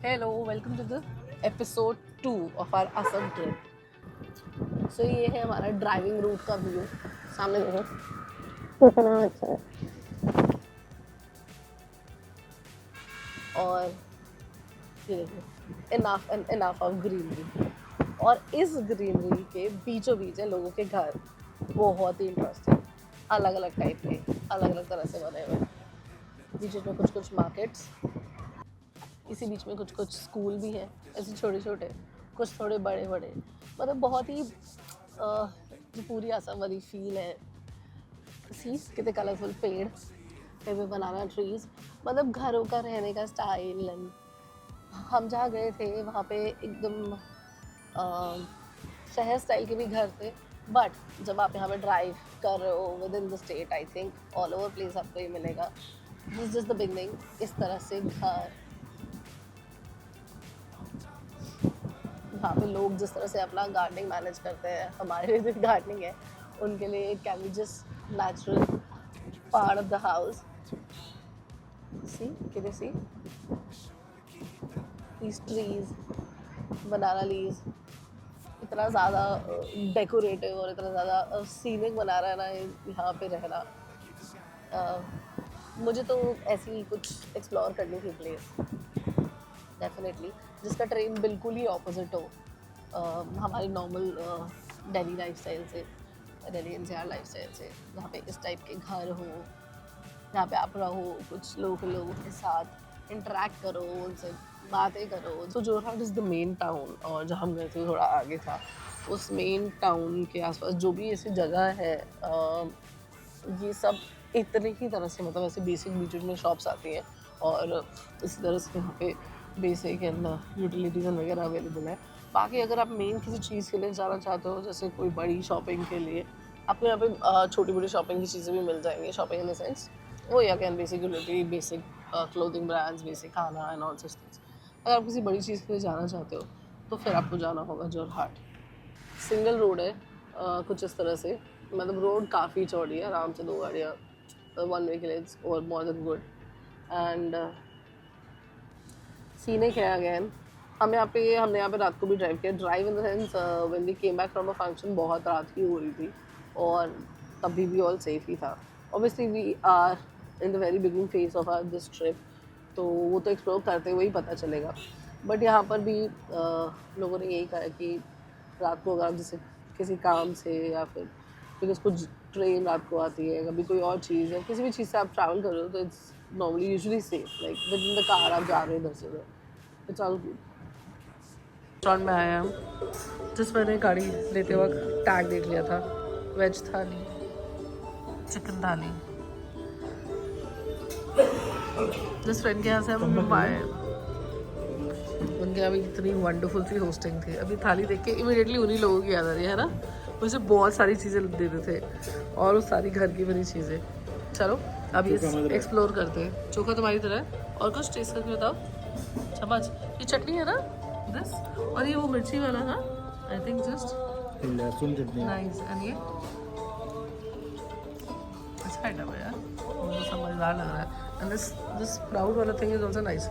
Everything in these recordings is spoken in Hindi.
Hello, welcome to the episode 2 of our Assam trip. So ये है हमारा ड्राइविंग रूट का व्यू. सामने देखो कितना अच्छा है. और ये देखो enough and enough of greenery. और इस ग्रीनरी के बीचों बीच है लोगों के घर. बहुत ही इंटरेस्टिंग, अलग अलग टाइप के, अलग अलग तरह से बने हुए. बीच में कुछ कुछ मार्केट्स, इसी बीच में कुछ कुछ स्कूल भी हैं, ऐसे छोटे छोटे, कुछ थोड़े बड़े बड़े. मतलब बहुत ही जो पूरी आसाम वाली फील है. सी कितने कलरफुल पेड़, फिर भी बनाना ट्रीज. मतलब घरों का रहने का स्टाइल. एंड हम जहाँ गए थे वहाँ पे एकदम शहर स्टाइल के भी घर थे. बट जब आप यहाँ पे ड्राइव कर रहे हो with in the state, I think all over place आपको ये मिलेगा. This is the beginning. इस तरह से घर, वहाँ पे लोग जिस तरह से अपना गार्डनिंग मैनेज करते हैं, हमारे लिए जो गार्डनिंग है उनके लिए it can be just natural part of the house. See can you see these trees, banana leaves. इतना ज़्यादा डेकोरेटिव और इतना ज़्यादा सीनिक बना रहा है ना यहाँ पे रहना. मुझे तो ऐसी ही कुछ एक्सप्लोर करनी थी प्लेस डेफिनेटली, जिसका ट्रेन बिल्कुल ही ऑपोजिट हो हमारी नॉर्मल दिल्ली लाइफस्टाइल से, दिल्ली एनसीआर लाइफस्टाइल से. जहाँ पे इस टाइप के घर हो, जहाँ पे आप रहो, कुछ लोगों के साथ इंटरेक्ट करो, उनसे बातें करो. तो Jorhat is the main town, और जहाँ हम गए थे थोड़ा आगे था. उस मेन टाउन के आसपास जो भी ऐसी जगह है, ये सब इतने ही तरह से, मतलब ऐसे बेसिक बीच में शॉप्स आती हैं, और इसी तरह से यहाँ पे बेसिक एंड यूटिलिटीज़ वगैरह अवेलेबल है. बाकी अगर आप मेन किसी चीज़ के लिए जाना चाहते हो, जैसे कोई बड़ी शॉपिंग के लिए, आपको यहाँ पे छोटी बड़ी शॉपिंग की चीज़ें भी मिल जाएंगी. शॉपिंग इन द सेंस वो या can basic utility, basic clothing brands, basic खाना एंड ऑल सच थिंग्स. अगर आप किसी बड़ी चीज़ के लिए जाना चाहते हो तो फिर आपको जाना होगा जोरहाट. सिंगल रोड है कुछ इस तरह से. मतलब रोड काफ़ी चौड़ी है, आराम से 2 गाड़ियाँ वन वे के लिए और मोर देन गुड. एंड सीने क्या अगेन, हमने यहाँ पे रात को भी ड्राइव किया. Drive in the sense when we came back from a function बहुत रात की हो रही थी, और तभी भी ऑल सेफ ही था. Obviously we are in the very beginning phase of our this trip, तो वो तो एक्सप्लोर करते हुए ही पता चलेगा. बट यहाँ पर भी लोगों ने यही कहा कि रात को अगर आप जैसे किसी काम से, या फिर बिकॉज कुछ ट्रेन रात को आती है, कभी कोई और चीज़ है, किसी भी चीज़ से आप ट्रैवल कर रहे हो, तो it's normally usually safe. Like with in the car आप जा रहे हो इधर से उधर, इट्स ऑल गुड. रेस्टोरेंट में आए हम, जिस मैंने गाड़ी लेते वक्त टैग देख लिया था. वेज थाली, चिकन थाली. जिस फ्रेंड के यहाँ से हम आए, उनके यहाँ भी इतनी वंडरफुल सी होस्टिंग थी. अभी थाली देख के इमीडिएटली उन्हीं लोगों की याद आ रही है ना. मुझे बहुत सारी चीज़ें दे रहे थे, और वो सारी घर की बनी चीज़ें. चलो अभी एक्सप्लोर करते हैं. चोखा तुम्हारी तरह है. और कुछ टेस्ट करके बताओ. चम्मच, ये चटनी है ना दिस, और ये वो मिर्ची वाला ना, आई थिंक जस्ट लहसुन चटनी. नाइस. एंड ये अच्छा आइटम है यार, मुझे सब मज़ेदार लग रहा है. एंड दिस स्प्राउट वाला थिंग इज ऑल्सो नाइस.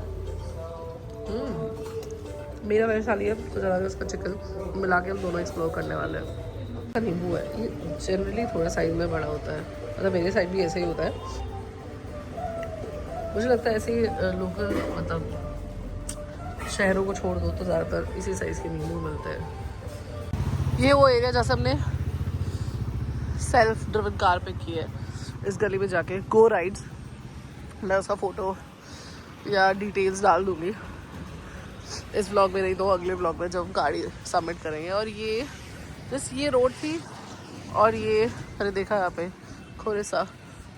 मेरा वैसे साली है तो ज़रा उसका चिकन मिला के हम दोनों एक्सप्लोर करने वाले हैं. नींबू है, ये जनरली थोड़ा साइज में बड़ा होता है, मतलब मेरे साइड भी ऐसे ही होता है. मुझे लगता है ऐसे ही लोकल, मतलब शहरों को छोड़ दो तो ज़्यादातर इसी साइज़ के नींबू मिलते हैं. ये वो एरिया जैसे हमने सेल्फ ड्रिवन कार पिक की है. इस गली में जाके गो राइड्स, मैं उसका फ़ोटो या डिटेल्स डाल दूँगी इस व्लॉग में, नहीं तो अगले व्लॉग में जब हम गाड़ी सबमिट करेंगे. और ये बस ये रोड थी, और ये मैंने देखा यहाँ पे खोरे सा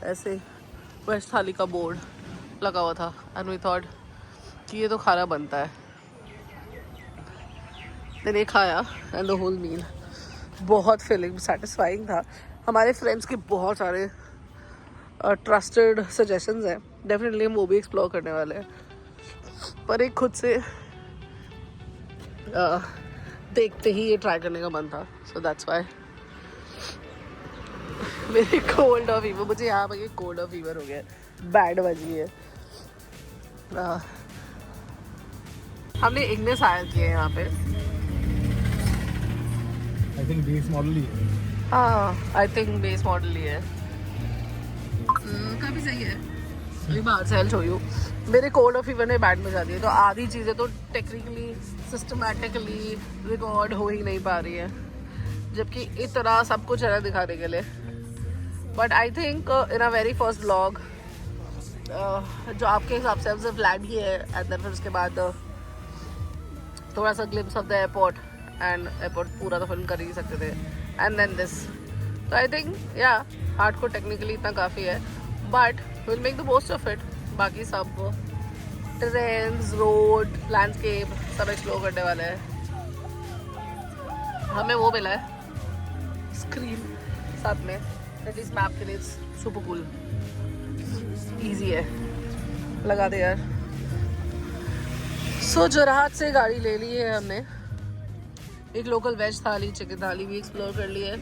ऐसे वेज थाली का बोर्ड लगा हुआ था. एंड वी थॉट कि ये तो खाना बनता है. मैंने खाया एंड द होल मील बहुत फीलिंग सेटिस्फाइंग था. हमारे फ्रेंड्स के बहुत सारे ट्रस्टेड सजेशंस हैं, डेफिनेटली हम वो भी एक्सप्लोर करने वाले हैं. पर एक खुद से देखते ही ये ट्राई करने का मन था. सो दैट्स वाई मेरे कोल्ड और फीवर, मुझे यहाँ पर कोल्ड और फीवर हो गया. बैड बजी है. हमने इग्निस हायर किए हैं यहाँ पे। आई थिंक बेस मॉडल ही है। हाँ आई थिंक बेस मॉडल ही है। काफ़ी सही है। अभी बाहर से हेल्थ हो यू मेरे कोल्ड और फीवर ने बैड में जा दिए, तो आधी चीज़ें तो टेक्निकली सिस्टमैटिकली रिकॉर्ड हो ही नहीं पा रही है, जबकि इतना सब कुछ है दिखाने के लिए। But I think in a very first vlog जो आपके हिसाब से सिर्फ लैंड ही है, एंड देन फिर उसके बाद थोड़ा सा glimpse of the airport, and airport पूरा तो फिल्म कर ही सकते थे, एंड देन दिस। तो आई थिंक या हार्ड को टेक्निकली इतना काफ़ी है, but will make the most of it. बाकी सब ट्रेन्स, रोड, लैंडस्केप सब एक्सप्लोर करने वाले हैं। हमें वो मिला है स्क्रीन साथ में, एटलीस्ट मैप के लिए सुपर कूल, ईजी है, लगा दे यार। सो जोरहाट से गाड़ी ले ली है हमने, एक लोकल वेज थाली, चिकन थाली भी एक्सप्लोर कर ली है।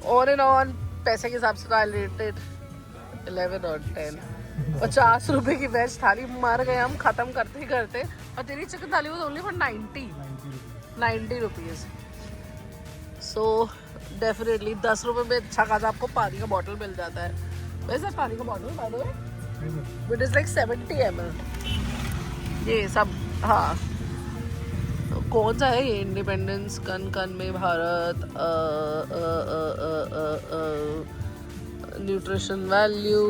ऑन एंड ऑन पैसे के हिसाब से तो आई रेटेड 11 और 10। 50 रुपए की वेज थाली मर गए हम ख़त्म करते ही करते, और तेरी चिकन थाली was only for 90 rupees. So definitely 10 रुपये में अच्छा खासा आपको पानी का बॉटल मिल जाता है। वैसे पानी का bottle by the way it is like 70 ml ये सब। हाँ तो कौन सा है ये? इंडिपेंडेंस, कन कन में भारत, न्यूट्रिशन वैल्यू,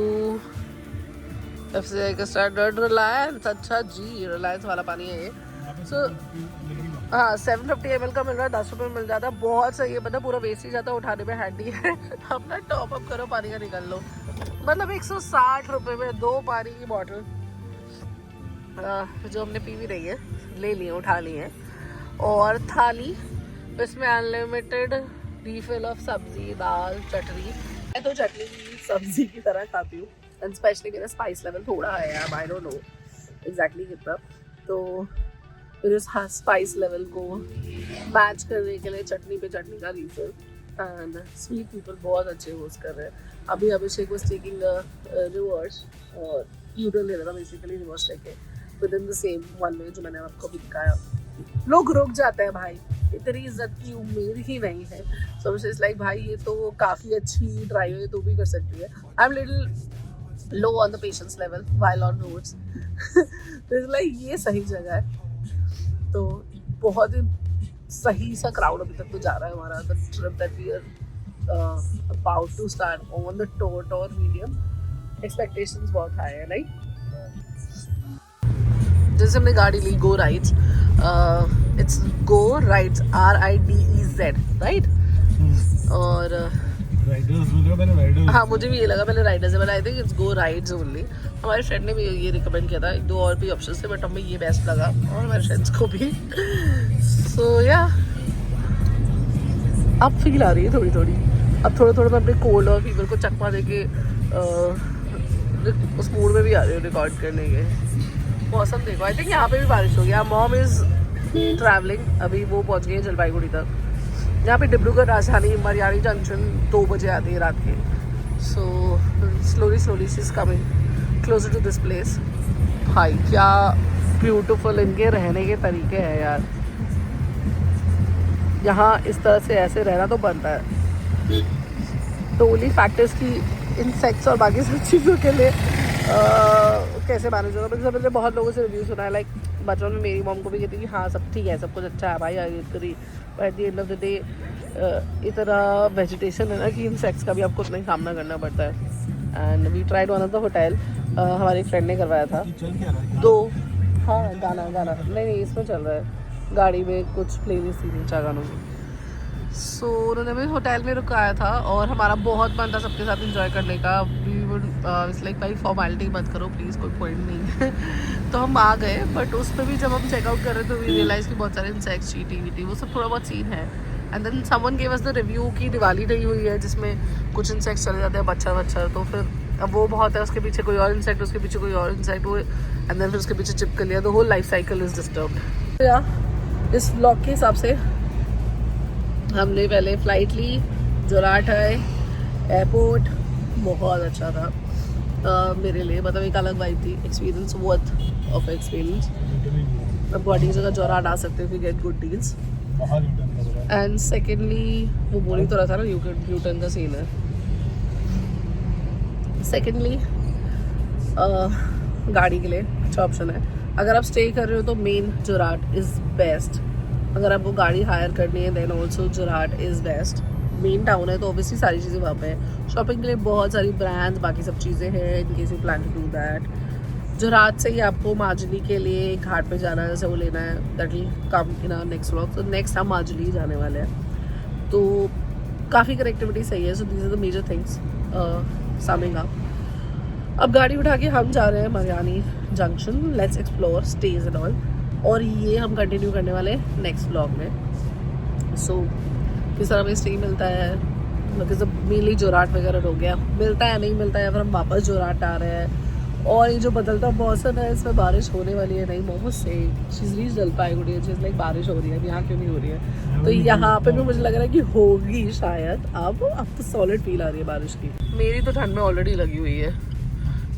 FCI का स्टैंडर्ड, रिलायंस। अच्छा जी, रिलायंस वाला पानी है ये। सो हाँ 750 ml का मिल रहा है, 10 रुपये में मिल जाता है। बहुत सही है, पता पूरा वेस्ट ही जाता है, उठाने में हैंडी है। अपना टॉप अप करो, पानी का निकाल लो। मतलब 160 रुपये में 2 पानी की बॉटल, जो हमने पी भी नहीं है, ले लिए, उठा लिए हैं। और थाली, इसमें अनलिमिटेड रिफिल ऑफ सब्जी, दाल, चटनी। मैं तो चटनी सब्जी की तरह खाती हूँ, एंड स्पेशली मेरा स्पाइस लेवल थोड़ा है यार, आई डोंट नो एग्जैक्टली कितना। तो फिर उस स्पाइस लेवल को मैच करने के लिए चटनी पे चटनी का रिफिल, एंड स्वीट पीपल बहुत अच्छे होस्ट कर रहे हैं। अभी अभिषेक वाज टेकिंग रिवर्स, और यूटर्न ले रहा था बेसिकली, रिवर्स लेके विद इन द सेम 1 वे जो मैंने आपको भी दिखाया। लोग रुक जाते हैं भाई, इतनी इज्जत की उम्मीद ही नहीं है। सो इट्स लाइक भाई ये तो काफ़ी अच्छी ड्राइव है, तो भी कर सकती है। I am little low on the patience level while on roads. तो इट्स लाइक ये सही जगह है। तो बहुत ही सही सा क्राउड अभी तक तो जा रहा है हमारा। The trip that we are about to start on the tour medium, expectations बहुत हाई है। लाइक जैसे हमने गाड़ी ली go rides, it's go rides RIDEZ right. और राइडर्स बोल रहा मैंने, राइडर्स। हाँ मुझे भी ये लगा पहले राइडर्स है, but I think it's go rides only. हमारे फ्रेंड ने भी ये रिकमेंड किया था, 1-2 और भी ऑप्शन थे, बट हमें ये बेस्ट लगा और हमारे फ्रेंड्स को भी। सो या अब फील आ रही है थोड़ी थोड़ी, अब थोड़ा थोड़ा मैं अपने कोल्ड और फीवर को चकमा दे के उस मूड में भी आ रही हूँ रिकॉर्ड करने के। मौसम देखो, आई थिंक यहाँ पे भी बारिश हो गया। मॉम इज़ ट्रैवलिंग, अभी वो पहुँच गई है जलपाईगुड़ी तक। यहाँ पे डिब्रूगढ़ राजधानी मरियानी जंक्शन 2 बजे आती है रात के। So slowly she is coming closer to this place. भाई क्या ब्यूटीफुल इनके रहने के तरीके हैं यार, यहाँ इस तरह से ऐसे रहना तो बनता है। तो ओनली फैक्टर्स की इंसेक्ट्स और बाकी सब चीज़ों के लिए कैसे मैनेज होगा। मतलब मैंने बहुत लोगों से रिव्यू सुना है, लाइक बचपन में मेरी मॉम को भी कहती कि हाँ सब ठीक है, सब कुछ अच्छा है भाई, आई करी। But at the end of the day इतना वेजिटेशन है ना कि इंसेक्ट्स का भी आपको उतना ही सामना करना पड़ता है। And we tried one of the hotel, हमारे फ्रेंड ने करवाया था। हाँ गाना नहीं इसमें चल रहा है, गाड़ी में कुछ प्लेलिस्ट थी 3-4 गानों में। सो उन्होंने हमें होटल में रुकाया था, और हमारा बहुत मन था सबके साथ एंजॉय करने का। वी वुड इट्स लाइक भाई फॉर्मेलिटी मत करो प्लीज़, कोई पॉइंट नहीं है। तो हम आ गए, बट उस पर भी जब हम चेकआउट कर रहे थे तो वी रियलाइज़ कि बहुत सारे इंसेक्ट्स, चीटी वो सब थोड़ा बहुत सीन है। And then someone gave us the review कि दिवाली नहीं हुई है जिसमें कुछ इंसेक्ट्स चले जाते हैं, मच्छर। तो फिर अब वो बहुत है, उसके पीछे कोई और इंसेक्ट, उसके पीछे कोई और इंसेक्ट, वो एंड देन फिर उसके पीछे चिपक लिया, तो whole life cycle is disturbed. या इस व्लॉग के हिसाब से हमने पहले फ़्लाइट ली, जोरहाट आए, एयरपोर्ट बहुत अच्छा था मेरे लिए, मतलब एक अलग वाइब थी, एक्सपीरियंस वर्थ ऑफ एक्सपीरियंस। आप गुवाहाटी की जगह जोरहाट आ सकते हो, वी गेट गुड डील्स. बाहर यूटर्न कर रहा है. एंड सेकेंडली वो बोल ही तो रहा था ना यूटर्न का सीन है. सेकेंडली गाड़ी के लिए अच्छा ऑप्शन है. अगर आप स्टे कर रहे हो तो मेन जोरहाट इज़ बेस्ट. अगर आपको गाड़ी हायर करनी है then also Jorhat is best. Main town है तो ऑब्वियसली सारी चीज़ें वहाँ पे है. शॉपिंग के लिए बहुत सारी ब्रांड्स बाकी सब चीज़ें हैं in case you plan to do that. Jorhat से ही आपको माजुली के लिए घाट पे जाना है, जैसे वो लेना है. That will come in our next vlog. तो नेक्स्ट हम माजुली जाने वाले हैं. तो काफ़ी कनेक्टिविटी सही है. So these are the major things summing up. अब गाड़ी उठा के हम जा रहे हैं Mariani junction. Let's explore stage and all. और ये हम कंटिन्यू करने वाले हैं नेक्स्ट व्लॉग में. सो किस तरह में स्टे मिलता है, मतलब मेनली जोरहाट वगैरह हो गया, मिलता है नहीं मिलता है, या फिर हम वापस जोरहाट आ रहे हैं. और ये जो बदलता मौसम है इसमें बारिश होने वाली है. नहीं मोहम्मद से चीज़ रीच जलपाईगुड़ी चीज़ लाइक बारिश हो रही है. यहाँ क्यों नहीं हो रही है? तो यहाँ पे भी मुझे लग रहा है कि होगी शायद. अब तो सॉलिड फील आ रही है बारिश की. मेरी तो ठंड में ऑलरेडी लगी हुई है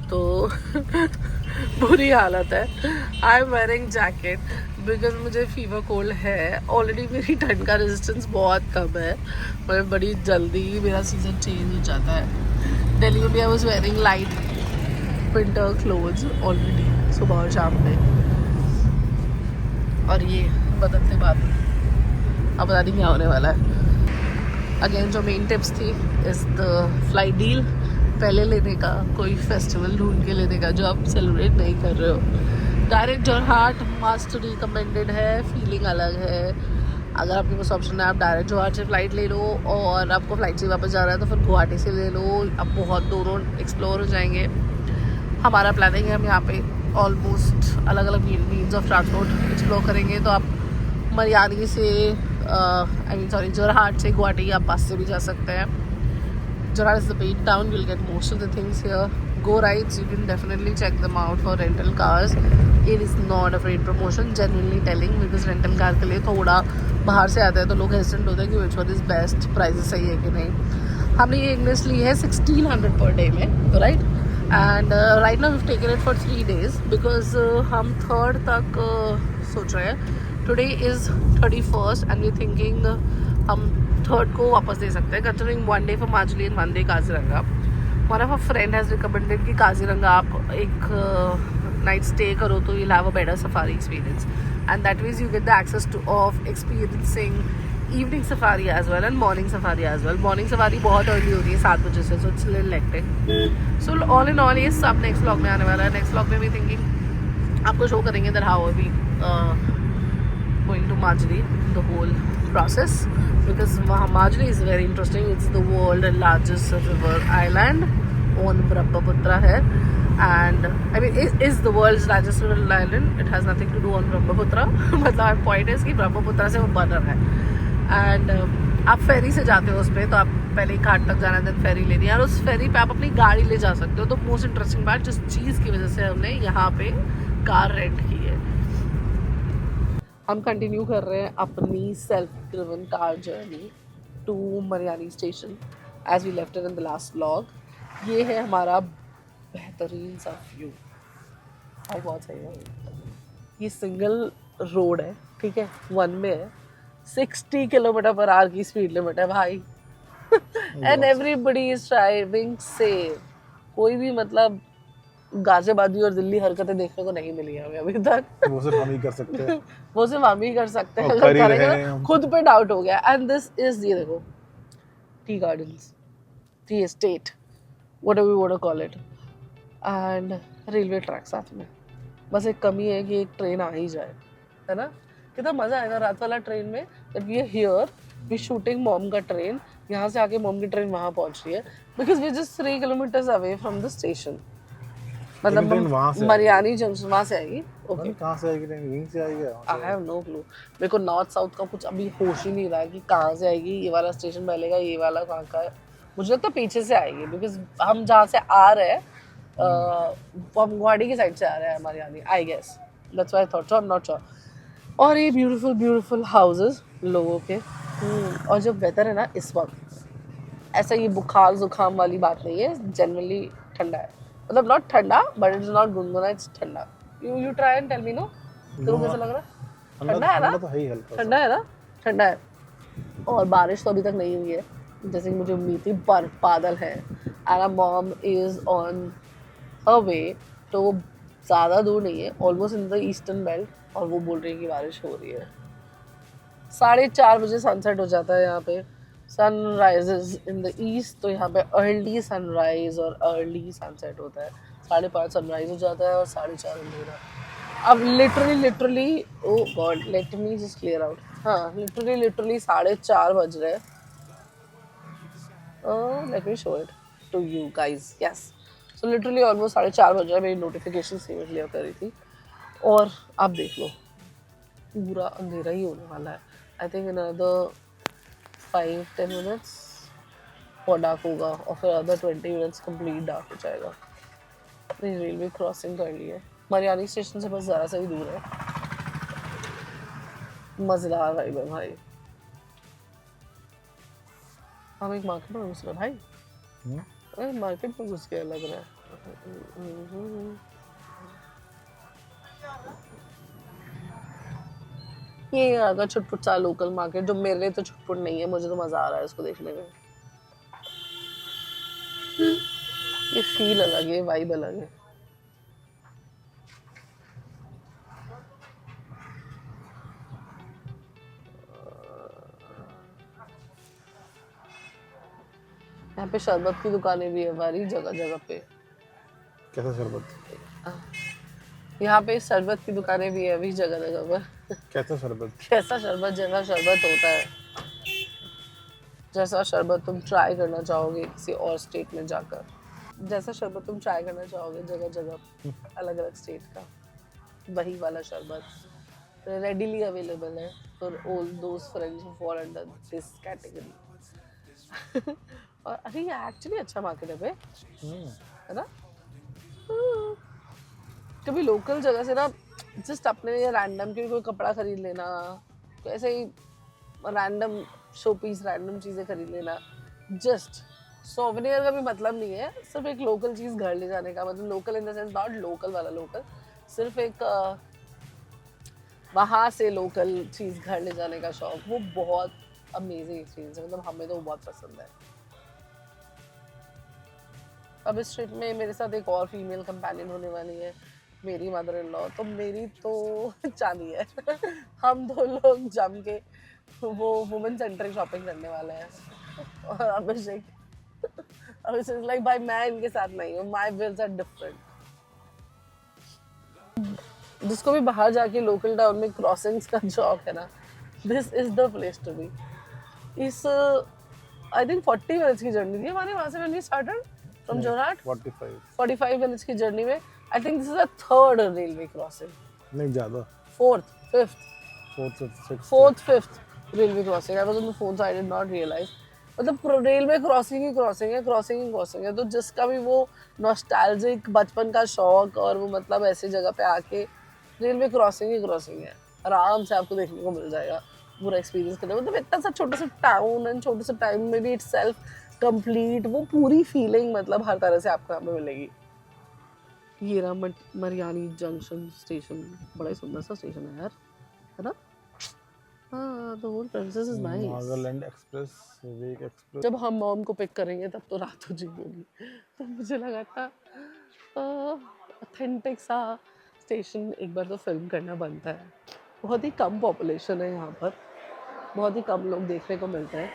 तो बुरी हालत है. I am wearing jacket because मुझे फीवर कोल्ड है. ऑलरेडी मेरी ठंड का रेजिस्टेंस बहुत कम है. मतलब बड़ी जल्दी मेरा सीज़न चेंज हो जाता है. दिल्ली में भी I was wearing light winter clothes already सुबह और शाम में. और ये बदलते बादल अब पता नहीं क्या होने वाला है. अगेन जो मेन टिप्स थी इज़ द फ्लाइट डील. पहले लेने का, कोई फेस्टिवल ढूंढ के लेने का जो आप सेलिब्रेट नहीं कर रहे हो. डायरेक्ट जोरहाट मस्ट रिकमेंडेड है. फीलिंग अलग है. अगर आपके पास ऑप्शन है आप डायरेक्ट जोरहाट से फ़्लाइट ले लो, और आपको फ़्लाइट से वापस जाना है तो फिर गुवाहाटी से ले लो. अब बहुत दोनों एक्सप्लोर हो जाएंगे. हमारा प्लानिंग है हम यहाँ पे ऑलमोस्ट अलग अलग मीन्स ऑफ ट्रांसपोर्ट एक्सप्लोर करेंगे. तो आप मरियानी से जोरहाट से गुवाहाटी आप बस से भी जा सकते हैं. Jorat is the main town. You'll get most of the things here. Go rides, you can definitely check them out for rental cars. It is not a paid promotion, genuinely telling, because rental car के लिए थोड़ा बाहर से आता है तो लोग हेजिटेंट होते हैं कि which one is best, prices सही है कि नहीं. हमने ये इग्निस ली है 1600 पर डे में, right. And right now we have taken it for 3 days because हम 3rd तक सोच रहे हैं. Today is 31st and we thinking हम 3rd को वापस दे सकते हैं, considering 1 day for Majuli and 1 day Kaziranga. One of a friend has recommended कि काजीरंगा आप एक नाइट स्टे करो तो you'll have a better safari experience, and that means you get the access to of experiencing evening safari as well and morning safari as well. Morning safari बहुत अर्ली होती है 7 बजे से, so it's a little hectic. So all in all ये सब नेक्स्ट व्लॉग में आने वाला है. नेक्स्ट व्लॉग में भी थिंकिंग आपको शो करेंगे that how are we going to Majuli, the whole process, because Majuli is very interesting. It's the world largest river island on Brahmaputra है, and I mean it is the world's largest river island. It has nothing to do on Brahmaputra. मतलब point is कि ब्रह्मपुत्र से वो बना है. एंड आप फेरी से जाते हो उस पर, तो आप पहले घाट तक जाना देन फेरी लेनी है, और उस फेरी पे आप अपनी गाड़ी ले जा सकते हो. तो मोस्ट इंटरेस्टिंग बात जिस चीज़ की वजह से हमने यहाँ पे कार रेंट की है. हम कंटिन्यू कर रहे हैं अपनी self driven car journey to Mariani station as we left it in the last vlog. ये है हमारा बेहतरीन सा व्यू. भाई बहुत सही है. ये सिंगल रोड है, ठीक है, 1 में है. 60 किलोमीटर पर आवर की स्पीड लिमिट है भाई. And everybody is driving safe. कोई भी मतलब गाजियाबादी और दिल्ली हरकतें देखने को नहीं मिली हमें अभी तक. वो सिर्फ हम ही कर सकते हैं. वो सिर्फ हम ही कर सकते हैं. और अगर कर ही करेंगे रहे हैं तो हम. खुद पे डाउट हो गया. एंड दिस इज ये देखो tea gardens, tea estate, whatever we want to call it, and railway track साथ में. बस एक कमी है कि एक ट्रेन आ ही जाए, है ना. कितना मज़ा आएगा रात वाला ट्रेन में. That we are here, we shooting mom का ट्रेन, यहाँ से आके मॉम की ट्रेन वहाँ पहुँच रही है, because we just 3 kilometres away from the station. मतलब मरियानी जंक्शन वहाँ से आएगी. ओके, कहाँ से आएगी ट्रेन? यहीं से आएगी. I have no clue. मेरे को नॉर्थ साउथ का कुछ अभी होश ही नहीं रहा है कि कहाँ से आएगी. ये वाला स्टेशन पहले का, ये वाला कहाँ का है. मुझे लगता है पीछे से आएगी, बिकॉज हम जहाँ से आ रहे हैं हम गुवाहाटी की साइड से आ रहे हैं Mariani, I guess. That's why I thought so, I am not sure. और ये ब्यूटीफुल ब्यूटीफुल हाउसेस लोगों के. और जो वेदर है ना इस वक्त, ऐसा ये बुखार जुकाम वाली बात नहीं है. जनरली ठंडा है, मतलब नॉट ठंडा बट इट्स नॉट गुनगुना, इट्स ठंडा. You try and tell me. No तेरे को कैसा लग रहा है? ठंडा है ना? ठंडा तो है ही हल्का सा। ठंडा है ना? ठंडा है। और बारिश तो अभी तक नहीं हुई है जैसे कि मुझे उम्मीद थी, पर बादल है and mom is on her way, तो वो ज़्यादा दूर नहीं है, almost in the eastern belt, और वो बोल रही है कि बारिश हो रही है। 4:30 बजे सनसेट हो जाता है यहाँ पे, sun rises in the east, तो यहाँ पे अर्ली सनराइज और अर्ली सनसेट होता है। 5:30 सनराइज हो जाता है और 4:30 अंधेरा। अब literally oh god let me just clear out, हाँ लिटरली 4:30 बज रहे हैं। Let me show it to you guys, yes, so literally almost 4:30 बज रहा है। मेरी नोटिफिकेशन सेव क्लियर करी थी और आप देख लो पूरा अंधेरा ही होने वाला है। I think in another 5-10 minutes और डार्क होगा और फिर अदर 20 मिनट्स कंप्लीट डार्क हो जाएगा। अपनी रेलवे क्रॉसिंग कर ली है, मरियानी स्टेशन से बस ज़रा सा ही दूर है। मज़ेदार वाइब है भाई। हम एक मार्केट में घुस रहे भाई। अरे मार्केट में घुस गया लग रहा है। ये आगा छुटपुट सा लोकल मार्केट जो मेरे लिए तो छुटपुट नहीं है, मुझे तो मज़ा आ रहा है इसको देखने में। ये फील अलग है, वाइब अलग है। यहाँ पे शरबत की दुकानें भी है हमारी जगह जगह पे। कैसा शरबत? यहाँ पे शरबत की दुकानें भी है अभी जगह जगह पर। कैसा शरबत? कैसा शरबत? जैसा शरबत होता है, जैसा शरबत तुम ट्राई करना चाहोगे किसी और स्टेट में जाकर, जैसा शरबत तुम ट्राई करना चाहोगे जगह जगह अलग अलग स्टेट का, वही वाला शरबत रेडीली अवेलेबल है for all those friends who fall under this category. और अरे ये एक्चुअली अच्छा मार्केट है बे, है ना? कभी लोकल जगह से ना जस्ट अपने लिए रैंडम के कोई कपड़ा खरीद लेना, तो ऐसे ही रैंडम शो पीस, रैंडम चीज़ें खरीद लेना, जस्ट सोवेनियर का भी मतलब नहीं है, सिर्फ एक लोकल चीज़ घर ले जाने का, मतलब local in the sense not local वाला लोकल, सिर्फ एक वहाँ से लोकल चीज़ घर ले जाने का शौक, वो बहुत अमेजिंग एक्सपीरियंस है, मतलब हमें तो वो बहुत पसंद है। अब इस ट्रिप में मेरे साथ एक और फीमेल कंपेनियन होने वाली है, मेरी मदर इन लॉ, तो मेरी तो चांदी है। हम दो लोग जम के वो वुमेन सेंट्रिक शॉपिंग करने वाले हैं। और अभिषेक लाइक भाई मैं इनके साथ नहीं हूँ, माई बिल्स आर डिफरेंट। जिसको भी बाहर जाके लोकल टाउन में क्रॉसिंग्स का शौक है ना, this is the place to be. इस आई थिंक 40 मिनट्स की जर्नी थी हमारी वहाँ से when we started from Jorhat. 45 minutes की जर्नी में I think this is the third railway crossing, नहीं ज़्यादा, fourth fifth railway crossing. I was on the phone so I did not realise, मतलब रेलवे क्रॉसिंग ही क्रॉसिंग है। तो जिसका भी वो नॉस्टैल्जिक बचपन का शौक और वो मतलब ऐसी जगह पे आके रेलवे क्रॉसिंग ही है, आराम से आपको देखने को मिल जाएगा पूरा एक्सपीरियंस करने, मतलब इतना सा छोटा सा टाउन एंड छोटे से टाइम में भी इटसेल्फ कंप्लीट वो पूरी फीलिंग मतलब हर तरह से आपको यहाँ पे मिलेगी। ये रहा मरियानी जंक्शन स्टेशन, बड़ा ही सुंदर सा स्टेशन है यार, है ना? हाँ, the whole process is nice. Nagaland express, Vivek express. जब हम मॉम को पिक करेंगे तब तो रात हो जाएगी, तो मुझे लगा था ऑथेंटिक सा स्टेशन एक बार तो फिल्म करना बनता है। बहुत ही कम पॉपुलेशन है यहाँ पर, बहुत ही कम लोग देखने को मिलते हैं,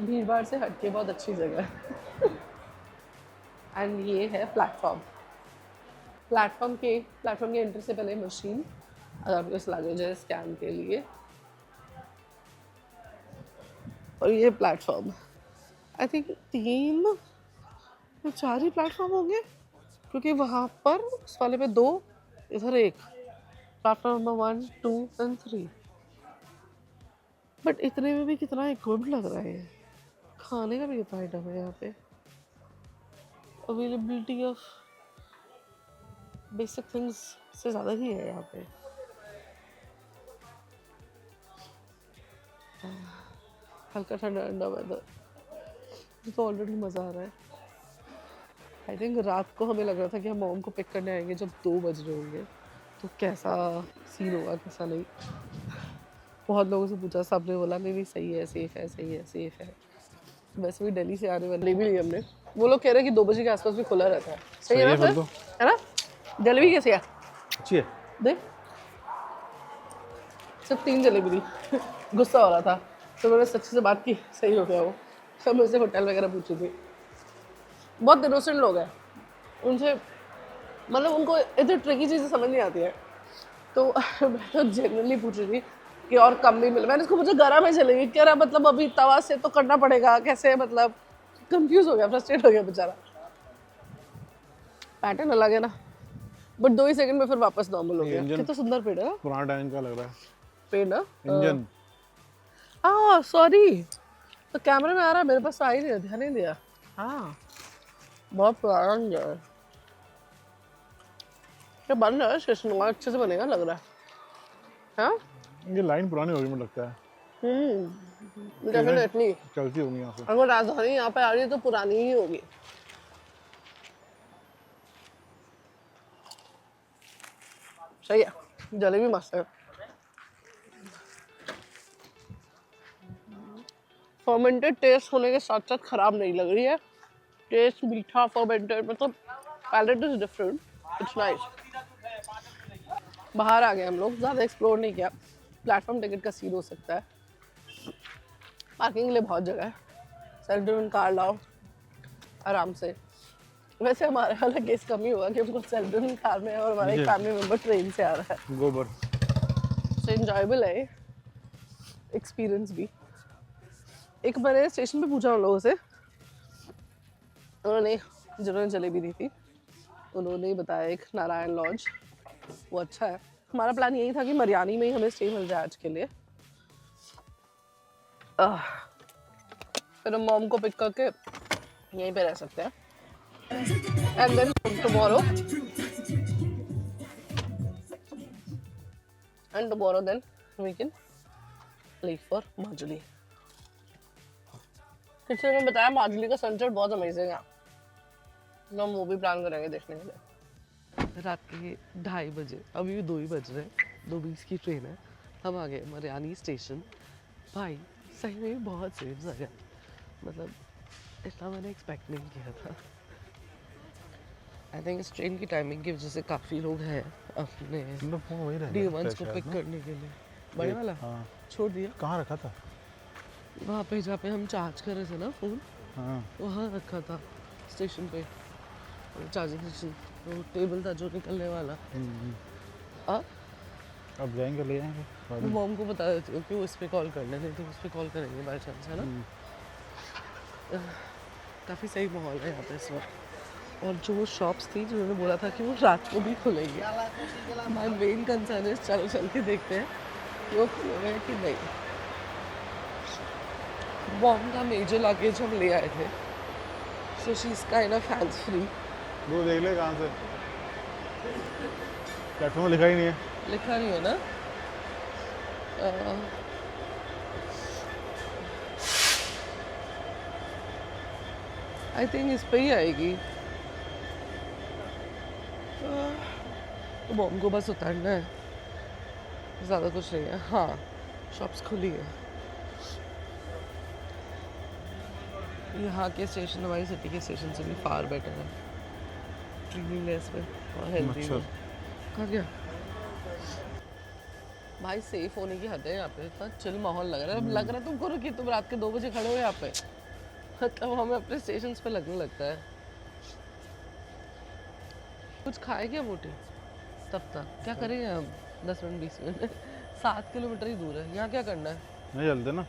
भीड़ भाड़ से हटके बहुत अच्छी जगह है। एंड ये है प्लेटफॉर्म के एंट्री से पहले मशीन, अगर आपके पास लगेज है स्कैन के लिए, और ये प्लेटफॉर्म आई थिंक 3 या 4 ही प्लेटफॉर्म होंगे, क्योंकि वहाँ पर उस वाले पे 2, इधर 1, प्लेटफॉर्म नंबर 1, 2 एंड 3। बट इतने में भी कितना इक्विप्ड लग रहा है, खाने का भी कितना आइटम है यहाँ पे, अवेलेबिलिटी ऑफ बेसिक थिंग्स से ज़्यादा ही है यहाँ पे। हल्का ठंडा ठंडा वेदर, मुझे तो ऑलरेडी मज़ा आ रहा है। आई थिंक रात को हमें लग रहा था कि हम मॉम को पिक करने आएंगे जब 2 बज रहे होंगे, तो कैसा सीन होगा कैसा नहीं। बहुत लोगों से पूछा, सबने बोला नहीं नहीं सही है, सेफ है, सही है, सेफ है। वैसे भी दिल्ली से आने वाले भी लिए हमने, वो लोग कह रहे हैं कि 2 बजे के आसपास भी खुला रहता है। सही है ना फिर सर? तो है ना? जलेबी कैसी है? अच्छी है। देख, सिर्फ 3 जलेबी दी। गुस्सा हो रहा था तो मैंने सच्ची से बात की, सही हो गया वो। सब मुझसे होटल वगैरह पूछी थी। बहुत इनोसेंट लोग हैं, उनसे मतलब उनको इतनी ट्रिकी चीज़ें समझ नहीं आती है। तो मैं तो जनरली पूछ रही थी कि और कम भी मिले। मैंने उसको पूछा गरम है जलेबी, कह रहा मतलब अभी तवा से तो करना पड़ेगा, कैसे मतलब कंफ्यूज हो गया, फ्रस्ट्रेट हो गया बेचारा। पैटर्न अलग है ना, बट 2 ही सेकंड में फिर वापस नॉर्मल हो गया। कितना सुंदर पेड़ है ना, पुराना टाइम का लग रहा है पेड़ ना। इंजन। हाँ सॉरी, तो कैमरे में आ रहा है, मेरे पास आ ही नहीं, ध्यान नहीं दिया। हाँ बहुत पुराना इंजन है। ये बन रहा है स्टेशन, वहाँ अच्छे से बनेगा लग रहा है। हाँ ये लाइन पुरानी होगी मुझे लगता है, डेफिनेटली। चलती होंगी यहाँ से। अगर राजधानी यहाँ पे आ रही है तो पुरानी ही होगी। सही है, जलेबी मस्त है। फर्मेंटेड टेस्ट होने के साथ साथ खराब नहीं लग रही है। टेस्ट मीठा, फर्मेंटेड, मतलब palate is different, it's nice. बाहर आ गए हम लोग, ज़्यादा एक्सप्लोर नहीं किया। प्लेटफॉर्म टिकट का सीन हो सकता है। पार्किंग के लिए बहुत जगह है, सेल्फ ड्रिवन कार लाओ आराम से। वैसे हमारे वाला केस कम ही हुआ कि हमको सेल्फ ड्रिवन कार में है और हमारा एक फैमिली मेम्बर ट्रेन से आ रहा है। गोबर सो इंजॉयबल है एक्सपीरियंस भी। एक मैंने स्टेशन पे पूछा उन लोगों से, उन्होंने जिन्होंने जलेबी दी थी उन्होंने ही बताया एक नारायण लॉज, वो अच्छा है। हमारा प्लान यही था कि मरियानी में ही हमें स्टे मिल जाए आज के लिए। फिर हम मॉम को पिक करके यहीं पे रह सकते हैं and then tomorrow then we can leave for Majuli. किसी ने बताया माजुली का सनसेट बहुत अमेजिंग है, तो हम वो भी प्लान करेंगे देखने के लिए। रात के 2:30 बजे, अभी भी 2 ही बज रहे हैं, 2:20 की ट्रेन है। हम आ गए मरियानी स्टेशन। भाई सही में बहुत सेफ जगह, मतलब इतना मैंने एक्सपेक्ट नहीं किया था। आई थिंक इस ट्रेन की टाइमिंग की वजह से काफ़ी लोग हैं अपने D1s को पिक करने के लिए। बड़े वाला हाँ छोड़ दिया, कहाँ रखा था? वहाँ पे जहाँ पे हम चार्ज कर रहे थे ना फ़ोन, हाँ वहाँ रखा था स्टेशन पे, चार्जिंग स्टेशन। वो टेबल था जो निकलने वाला। अब जाएंगे ले आएंगे। मैं मॉम को बता देती हूँ कि वो इस पे कॉल कर लें, नहीं तो उस पे कॉल करेंगे बाय चांस, है ना। काफ़ी सही माहौल है यहाँ पे इस वक्त। और जो वो शॉप्स थी जिन्होंने बोला था कि वो रात को भी खुलेंगे, हमारा मेन कंसर्न है चलो चल के देखते हैं कि वो खुले हुए हैं कि नहीं। मॉम का मेजर लगेज हम ले आए थे, so she is kind of hands free. वो देख ले कहाँ से, प्लेटफॉर्म में लिखा ही नहीं है। लिखा नहीं है ना। आई थिंक इस पे ही आएगी। तो मॉम को बस उतरना है, ज़्यादा कुछ नहीं है। हाँ शॉप्स खुली है। यहाँ के स्टेशन हमारी सिटी के स्टेशन से भी फार बेटर है, क्लीनलीनेस में और हेल्दी में। कहाँ गया भाई? सेफ होने की हद है यहाँ पे, इतना चिल माहौल लग रहा है। अब लग रहा है तुमको कि तुम रात के 2 बजे खड़े हो यहाँ पे, मतलब हमें अपने स्टेशन पे लगने लगता है। कुछ खाए क्या मोटी? तब तक क्या करेंगे हम? 10 मिनट 20 मिनट 7 किलोमीटर ही दूर है, यहाँ क्या करना है? नहीं चलते ना,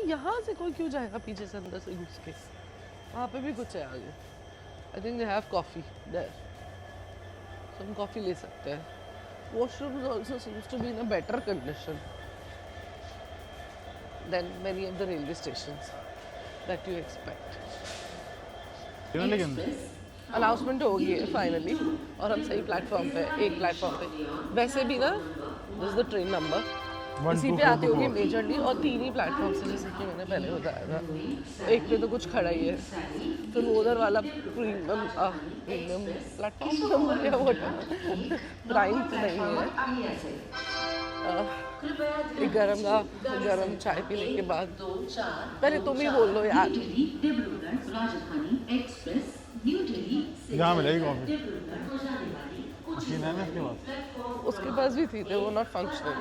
यहाँ से कोई क्यों जाएगा पीछे से अंदर से घुस के? वहाँ पे भी कुछ है आगे। I think they have coffee there, तो हम कॉफ़ी ले सकते हैं। Washrooms also seems to be in a better condition than many of the railway stations that you expect. लेकिन अनाउंसमेंट हो गई है फाइनली और हम सही प्लेटफॉर्म पे, एक प्लेटफॉर्म पे। वैसे भी ना दिस द ट्रेन नंबर इसी पे आती होगी मेजरली, और 3 ही प्लेटफॉर्म से जैसे कि मैंने पहले बताया था। एक पे तो कुछ खड़ा ही है, फिर वो उधर वाला प्रीमियम प्लेटफॉर्म या वो प्राइम तो नहीं है। एक गरम चाय पीने के बाद पहले तुम ही बोल लो यार। यहाँ मिलेगी कॉफी मशीन है ना इसके पास? उसके पास भी थी, वो not functional.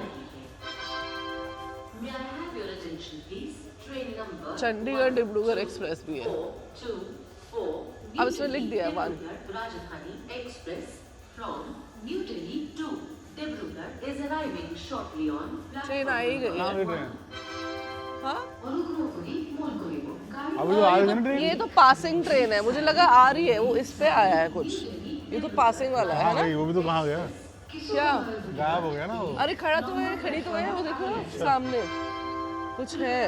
Chandigarh Dibrugarh express भी है, अब इसमें लिख दिया 1। ट्रेन आ ही गई कहाँ है। गई ट्रेन? हाँ अभी तो आ गई ना ट्रेन। ये तो पासिंग ट्रेन है, मुझे लगा आ रही है, वो इस पे आया है कुछ। ये तो पासिंग वाला है कहाँ ना। गई? वो भी तो कहाँ गया? क्या? गायब हो गया ना वो। अरे खड़ा तो है, खड़ी तो है, वो देखो सामने कुछ है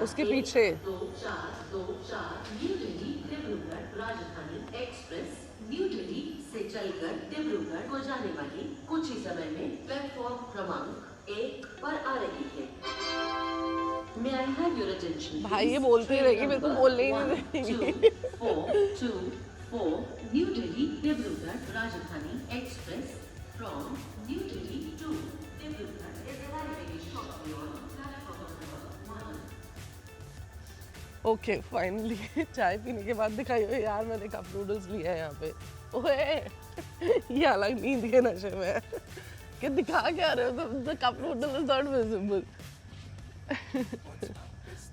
उसके पीछे। न्यू दिल्ली से चलकर डिब्रूगढ़ को जाने वाली कुछ ही समय में प्लेटफॉर्म क्रमांक 1 पर आ रही है। May I have your attention? भाई ये बोलती रहेगी, मेरे को बोलने ही नहीं देंगी। 424 new Delhi Dibrugarh Rajdhani express from new Delhi to Dibrugarh is arriving shortly on platform number 1. Okay finally चाय पीने के बाद दिखाई हो यार, मैंने कप नूडल्स लिया है यहाँ पे। ओए ये अलग नींद के नशे में है कि दिखा क्या रहे हो तुम? The cup noodle is not visible.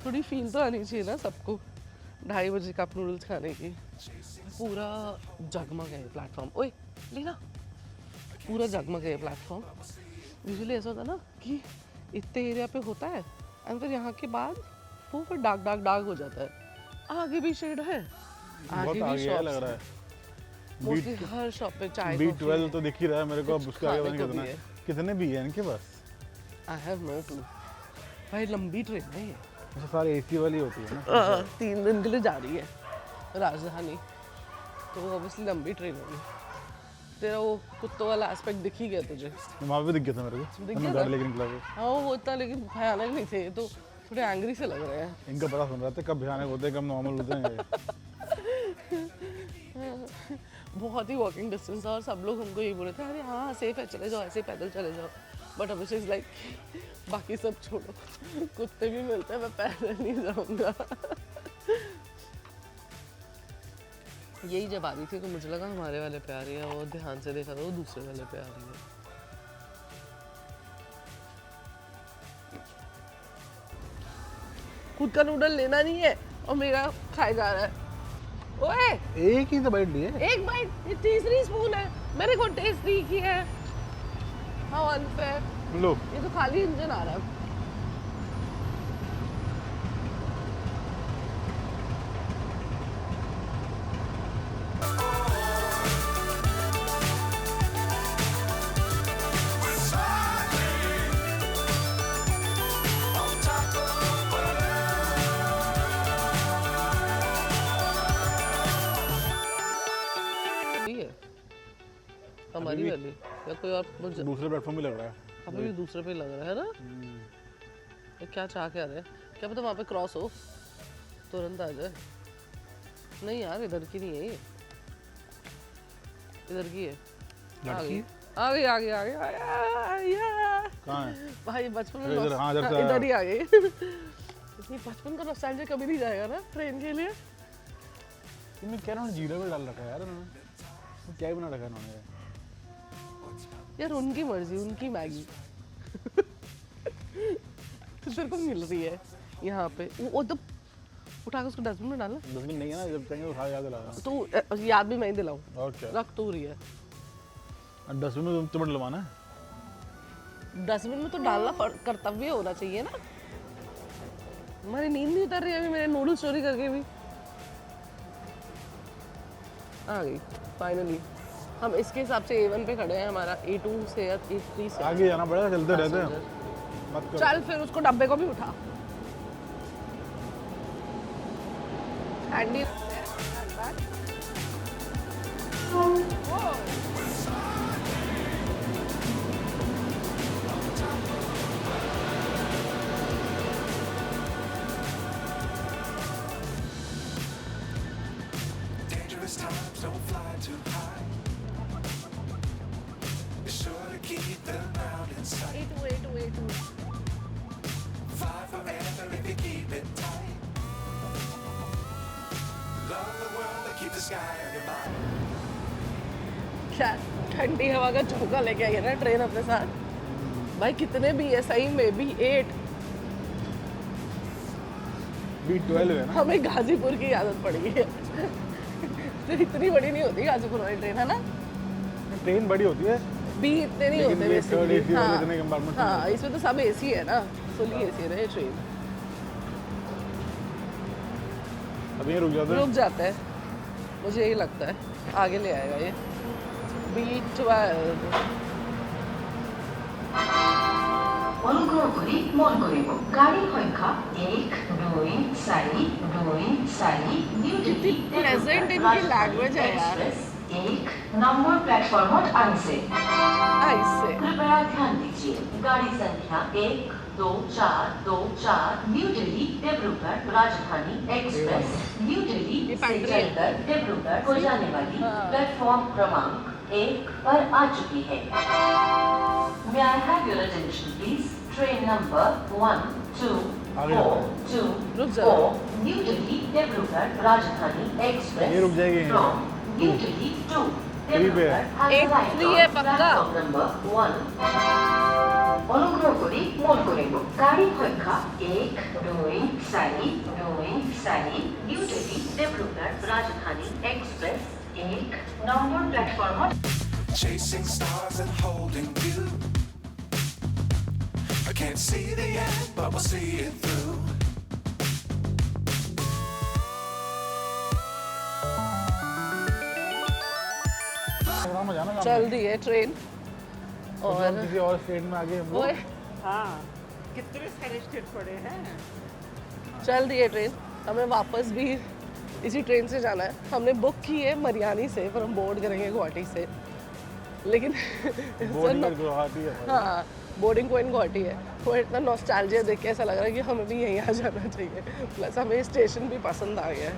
थोड़ी फील तो आनी चाहिए ना सबको 2:30 बजे कप नूडल्स खाने की। पूरा जगमग है प्लेटफॉर्म। ओए लेना, पूरा जगमग है प्लेटफॉर्म। यूजुअली ऐसा होता है ना कि इतने एरिया पे होता है एंड फिर यहाँ के बाद वो फिर डार्क हो जाता है। आगे भी शेड है, आगे बहुत भी आगे है लग शॉप्स रहा है। मोस्टली हर शॉप पे चाय B12 तो दिख ही रहा है मेरे को, अब कुछ उसके आगे खाने पता को नहीं भी कितना है। है। कितने भी है इनके पास? आई हैव नो क्लू भाई, लंबी ट्रेन है ये। अच्छा सारी एसी वाली होती है ना? 3 दिन के लिए जा रही है राजधानी, तो ऑब्वियसली लंबी ट्रेन होगी। तेरा वो कुत्तों वाला एस्पेक्ट दिख ही गया तुझे। वहाँ पे दिख गया था मेरे को, दिख मैंने गया गाड़ी था? लेके निकला वो। हाँ वो इतना लेकिन भयानक नहीं थे, तो थोड़े एंग्री से लग रहे हैं। इनका पता सुन रहा था कब भयानक होते हैं कब नॉर्मल होते हैं। बहुत ही वॉकिंग डिस्टेंस था और सब लोग हमको यही बोल रहे थे, अरे हाँ सेफ है, चले जाओ, ऐसे पैदल चले जाओ। बट अभी से लाइक बाकी सब छोड़ो, कुत्ते भी मिलते हैं, मैं पैदल नहीं जाऊँगा। यही जब आ रही थी तो मुझे लगा हमारे वाले पे आ रही है, और ध्यान से देखा तो वो दूसरे वाले पे आ रही है। खुद का नूडल लेना नहीं है और मेरा खाया जा रहा है। ओए एक ही तो बाइट लिए। एक बाइट, ये तीसरी स्पून है, मेरे को टेस्ट नहीं की है। How unfair. लो ये तो खाली इंजन आ रहा है। हमारी अभी भी- वाली या कोई और मुझे दूसरे प्लेटफॉर्म भी लग रहा है। अभी भी दूसरे पे लग रहा है ना। ये क्या चाह के आ रहे हैं, क्या पता वहाँ पे क्रॉस हो तुरंत आ जाए। नहीं यार इधर की नहीं है ये, इधर की है। आ गई आ गई आ गई आ गई आ गई। कहाँ है? भाई बचपन में इधर, हाँ, इधर से इधर ही आ गई। इतनी बचपन का नॉस्टैल्जिया कभी नहीं जाएगा ना ट्रेन के लिए। इनमें क्या उन्होंने जीरा भी डाल रखा है यार उन्होंने, क्या ही बना रखा है उन्होंने। यार उनकी मर्जी, उनकी मैगी। तो तेरे को मिल रही है यहाँ पे, वो तो उठा के उसको डस्टबिन में डालना। डस्टबिन नहीं है ना, जब कहेंगे उठा के याद दिलाना। तो याद भी मैं ही दिलाऊं, और क्या, रख तू रही है। डस्टबिन में तुम्हें डलवाना है। डस्टबिन में तो डालना कर्तव्य होना चाहिए ना। हमारी नींद नहीं उतर रही है अभी, मेरे नूडल्स चोरी करके भी आ गई फाइनली। हम इसके हिसाब से A1 पे खड़े हैं, हमारा A2 से या A3 से आगे जाना पड़ेगा, चलते रहते हैं। मत करो। चल फिर उसको डब्बे को भी उठा। हैंडी क्या ठंडी हवा का झोंका लेके आई है ना ट्रेन अपने साथ। भाई कितने BSI में B8 B12 है ना। हमें गाजीपुर की आदत पड़ गई है। तो इतनी बड़ी नहीं होती गाजीपुर वाली ट्रेन, है ना? ट्रेन बड़ी होती है B इतने नहीं लेकिन होते ये थर्ड basically। AC वाले इतने कंपार्टमेंट नहीं हाँ, इसमें तो सब AC है ना, फुली AC है ना ये ट्रेन। अब ये रुक जाते हैं। रुक जाता है, मुझे यही लगता है आगे ले आएगा ये B12। অনুগ্রহ করে মন করিব গাড়ী সংখ্যা 1 2 4 2 4 নিউ দিল্লী pleasant इनकी language है यार। एक नंबर प्लेटफॉर्म आनसे ऐसे कृपया ध्यान दीजिए गाड़ी संख्या 1 2 4 2 4 new Delhi Dibrugarh Rajdhani express new Delhi ये से पैंट्री है। चलकर डिब्रूगढ़ को जाने वाली हाँ। प्लेटफॉर्म क्रमांक 1 पर आ चुकी है। May I have your attention please? Train number 1 2 आगे 4 जाओ। 2 रुक जाओ। 4 न्यू दिल्ली डिब्रूगढ़ राजधानी एक्सप्रेस ये रुक जाएगी यहीं पे। from न्यू दिल्ली टू यहीं पे है। एक free है पक्का। नंबर 1 অনুগ্রহ করে মন করিব গাড়ী সংখ্যা 1 2 4 2 4 new Delhi Dibrugarh Rajdhani express 1 number প্ল্যাটফর্মত Chasing stars and holding you. I can't see the end, but we'll see it through. Programme में जाना काम चल दी है ट्रेन और और किसी और स्टेट में आगे हम लोग ओए हाँ कितने सारे स्टेट पड़े हैं। चल दी है ट्रेन। हमें वापस भी इसी ट्रेन से जाना है। हमने बुक की है मरियानी से, पर हम बोर्ड करेंगे गुवाहाटी से। लेकिन बोर्डिंग कर गुवाहाटी है। हाँ, बोर्डिंग पॉइंट गुवाहाटी है। वो इतना नॉस्टैल्जिया देख के ऐसा लग रहा है कि हमें भी यहीं आ जाना चाहिए। प्लस हमें स्टेशन भी पसंद आ गया है,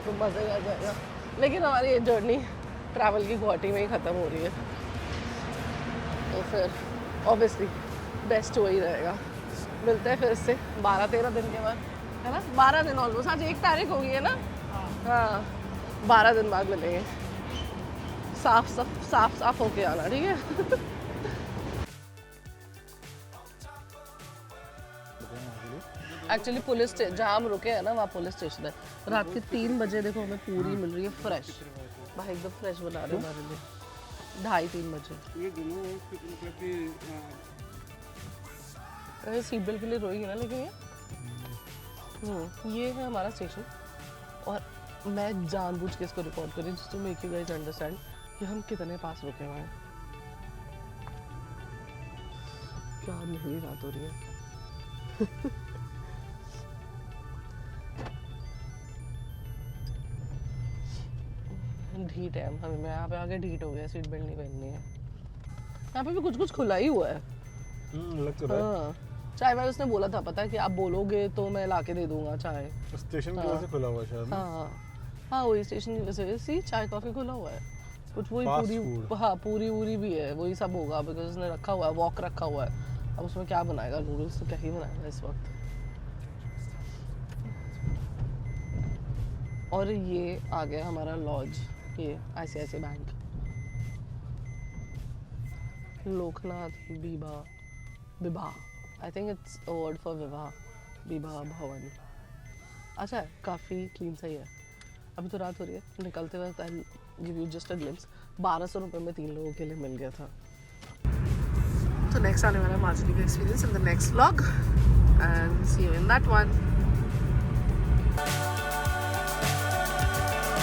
तो मज़ा आ जाएगा। लेकिन हमारी ये जर्नी ट्रैवल की गुवाहाटी में ही ख़त्म हो रही है, तो फिर ऑब्वियसली बेस्ट वही रहेगा। मिलते हैं फिर से 12-13 दिन के बाद, है ना? 12 दिन ऑलमोस्ट, आज 1 तारीख हो गई है ना? हाँ, 12 दिन बाद मिलेंगे। साफ होके आना, ठीक है? एक्चुअली पुलिस जहाँ हम रुके हैं ना, वहाँ पुलिस स्टेशन है। रात के 3 बजे देखो हमें पूरी मिल रही है फ्रेश। भाई एकदम फ्रेश बना रहे हमारे लिए। 2:30-3 बजे। ये दोनों अरे सीट बेल्ट के लिए रोएगी ना, लेकिन ये है हमारा स्टेशन। और मैं जानबूझ के इसको रिकॉर्ड कर रही हूँ to make you guys understand कि हम कितने पास रुके हुए हैं। क्या नहीं रात हो रही है। ढीठ है हमें, मैं यहाँ पे आके ढीठ हो गया। सीट बेल्ट नहीं पहननी है। यहाँ पे भी कुछ खुला ही हुआ है। लग तो रहा है। हाँ, चाय वाले उसने बोला था, पता है कि आप बोलोगे तो मैं लाके दे दूंगा चाय। स्टेशन की वजह से खुला हुआ है शायद ना? हाँ, वही स्टेशन की वजह से चाय कॉफी खुला हुआ है। कुछ वही Fast पूरी, food। हाँ पूरी भी है, वही सब होगा। बिकॉज उसने रखा हुआ है, वॉक रखा हुआ है। अब उसमें क्या बनाएगा? नूडल्स तो क्या ही बनाएगा इस वक्त। और ये आ गया हमारा लॉज, ये ICICI बैंक, लोकनाथ विवाह, I think it's a word for विवाह, विवाह भवन। अच्छा है, काफ़ी क्लीन सही है। अभी तो रात हो रही है, निकलते वक्त I give you just a glimpse. 1200 रुपये में 3 लोगों के लिए मिल गया था। तो नेक्स्ट आने वाला है माजुली का experience in the next vlog, and see you in that one.